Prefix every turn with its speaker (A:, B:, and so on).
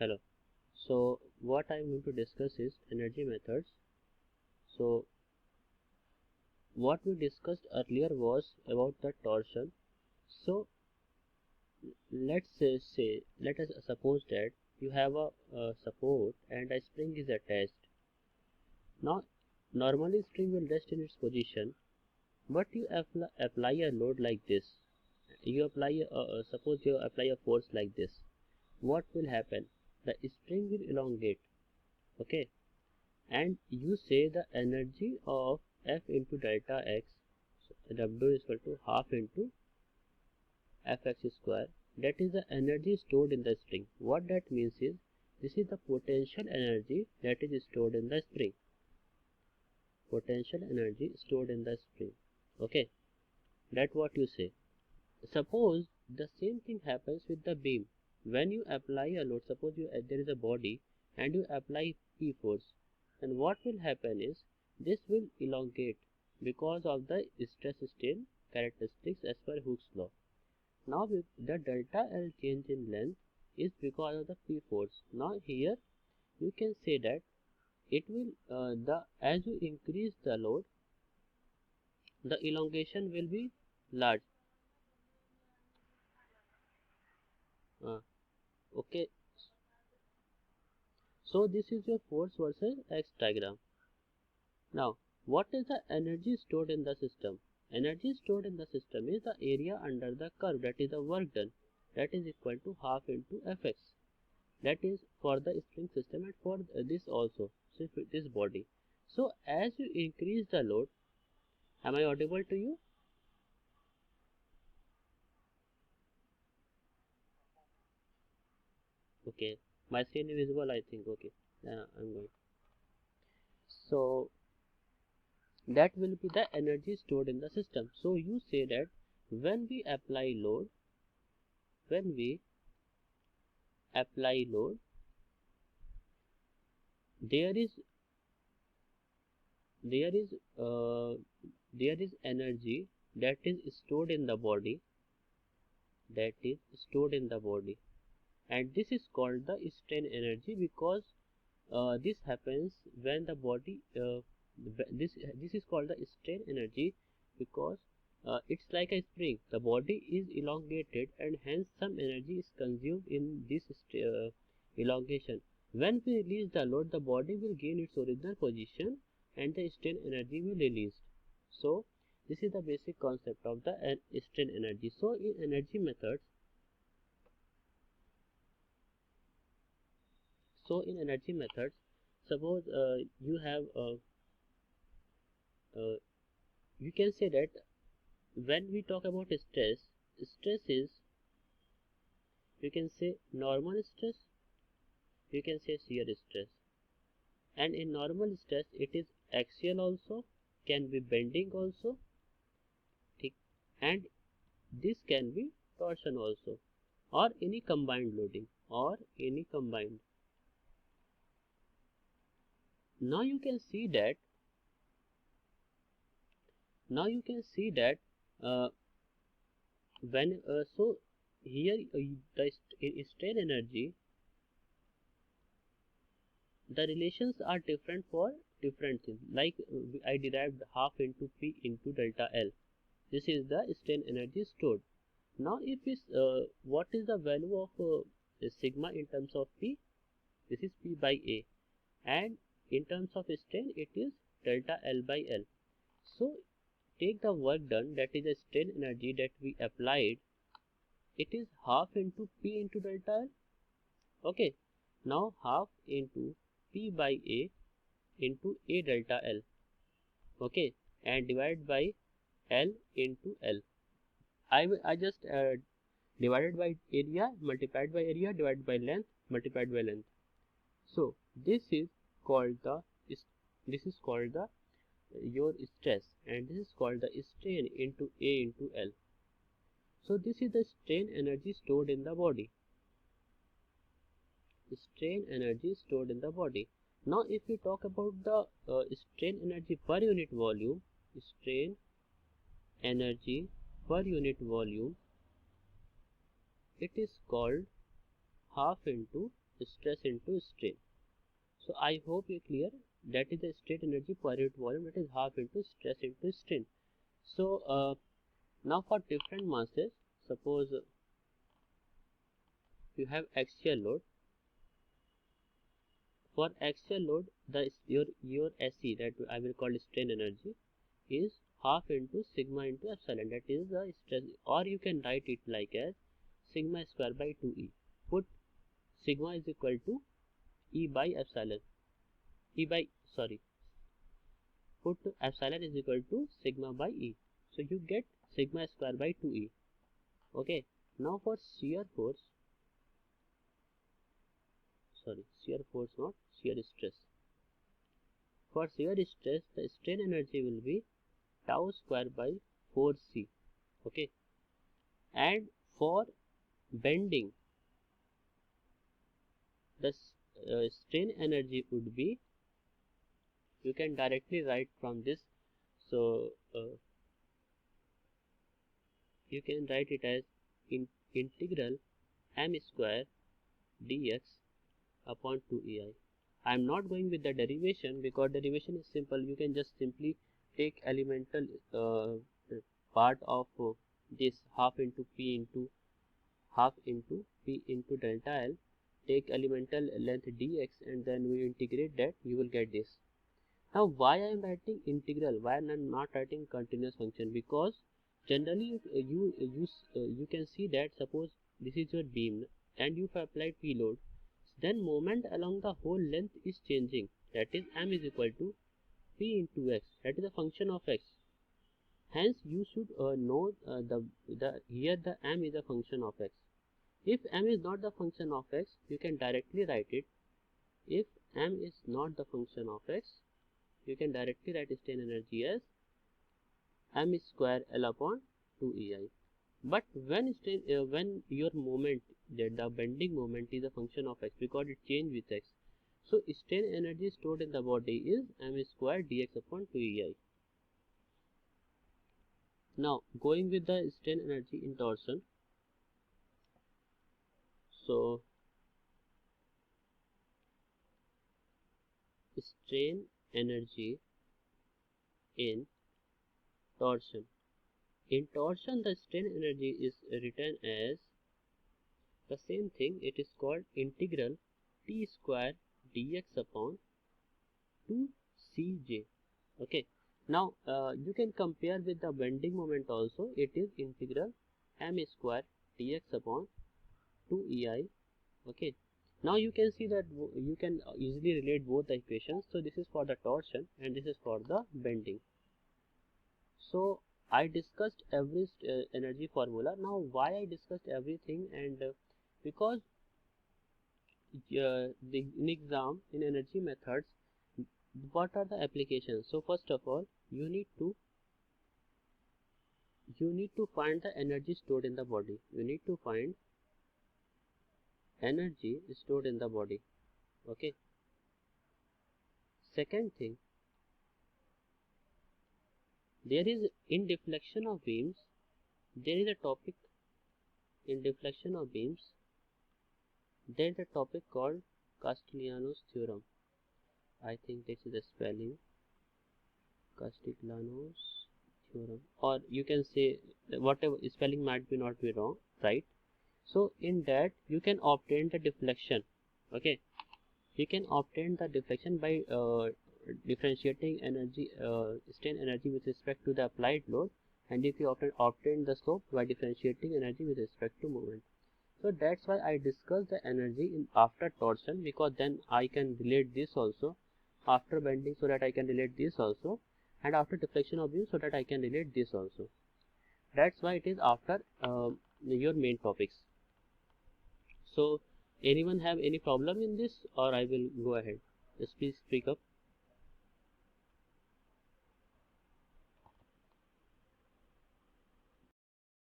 A: Hello. So what I'm going to discuss is energy methods. So what we discussed earlier was about the torsion. So let us suppose that you have a support and a spring is attached. Now normally spring will rest in its position, but you apply a load like this. You apply suppose you apply a force like this. What will happen? The spring will elongate. Okay, and you say the energy of F into delta x, so W is equal to half into Fx square. That is the energy stored in the spring. What that means is, this is the potential energy that is stored in the spring. Potential energy stored in the spring. Okay, that's what you say. Suppose the same thing happens with the beam. When you apply a load, suppose there is a body and you apply P force, and what will happen is this will elongate because of the stress strain characteristics as per Hooke's law. Now with the delta L change in length is because of the P force. Now here you can say that it will as you increase the load, the elongation will be large. Okay, so this is your force versus X diagram. Now, what is the energy stored in the system? Energy stored in the system is the area under the curve, that is the work done, that is equal to half into Fx. That is for the spring system and for this also, so this body. So as you increase the load, am I audible to you? Okay, my screen is visible, I think. Okay, I'm going. So that will be the energy stored in the system. So you say that when we apply load, when we apply load, there is there is uh, there is energy that is stored in the body, that is stored in the body, and this is called the strain energy, because this happens when the body this is called the strain energy, because it's like a spring. The body is elongated and hence some energy is consumed in this elongation. When we release the load, the body will gain its original position and the strain energy will release. So this is the basic concept of the strain energy. So in energy methods, suppose you have you can say that when we talk about stress is, you can say normal stress, you can say shear stress. And in normal stress it is axial also, can be bending also, and this can be torsion also, or any combined loading, or any combined. Now you can see that when so here the strain energy, the relations are different for different things. Like I derived half into P into delta L. This is the strain energy stored. Now if is what is the value of sigma in terms of P? This is P by A, and in terms of strain it is delta L by L. So take the work done, that is the strain energy that we applied, it is half into P into delta L. Okay, now half into P by A into A delta L. Okay, and divide by L into L. I just divided by area, multiplied by area, divided by length, multiplied by length. So this is called the your stress, and this is called the strain into A into L. So this is the strain energy stored in the body. Strain energy stored in the body. Now if we talk about the strain energy per unit volume, strain energy per unit volume, it is called half into stress into strain. So I hope you clear. That is the strain energy per unit volume, that is half into stress into strain. So now for different masses, suppose you have axial load. For axial load, your SE, that I will call strain energy, is half into sigma into epsilon, that is the stress, or you can write it like as sigma square by 2e. Put sigma is equal to E by epsilon. Put epsilon is equal to sigma by E. So you get sigma square by 2e. Okay. Now for shear force, not shear stress. For shear stress, the strain energy will be tau square by 4c. Okay. And for bending, the strain energy would be, you can directly write from this. So you can write it as integral m square dx upon 2ei. I am not going with the derivation because derivation is simple. You can just simply take elemental part of this half into p into delta L, take elemental length dx, and then we integrate that, you will get this. Now why I am writing integral, why I am not writing continuous function? Because generally you can see that suppose this is your beam and you have applied P load, then moment along the whole length is changing, that is m is equal to P into x, that is a function of x. Hence you should know here the m is a function of x. If m is not the function of x, you can directly write it. If m is not the function of x, you can directly write strain energy as m square L upon 2ei. But when your moment, that the bending moment is a function of x because it changes with x, so strain energy stored in the body is m square dx upon 2ei. Now going with the strain energy in torsion, so strain energy in torsion. In torsion, the strain energy is written as the same thing. It is called integral T square dx upon 2cj. Okay. Now you can compare with the bending moment also. It is integral m square dx upon 2ei. Okay. Now you can see that you can easily relate both the equations. So this is for the torsion and this is for the bending. So I discussed every energy formula. Now why I discussed everything, and because in exam in energy methods, what are the applications? So first of all, you need to find the energy stored in the body. You need to find energy stored in the body. Okay. Second thing, there is in deflection of beams, there is a topic in deflection of beams. There is a topic called Castigliano's theorem. I think this is the spelling, Castigliano's theorem, or you can say whatever spelling might be not be wrong, right? So in that you can obtain the deflection. Okay, you can obtain the deflection by differentiating energy, strain energy with respect to the applied load, and if you obtain the slope by differentiating energy with respect to moment. So that's why I discussed the energy in after torsion, because then I can relate this also, after bending so that I can relate this also, and after deflection of beam so that I can relate this also. That's why it is after your main topics. So anyone have any problem in this, or I will go ahead? Just please speak up.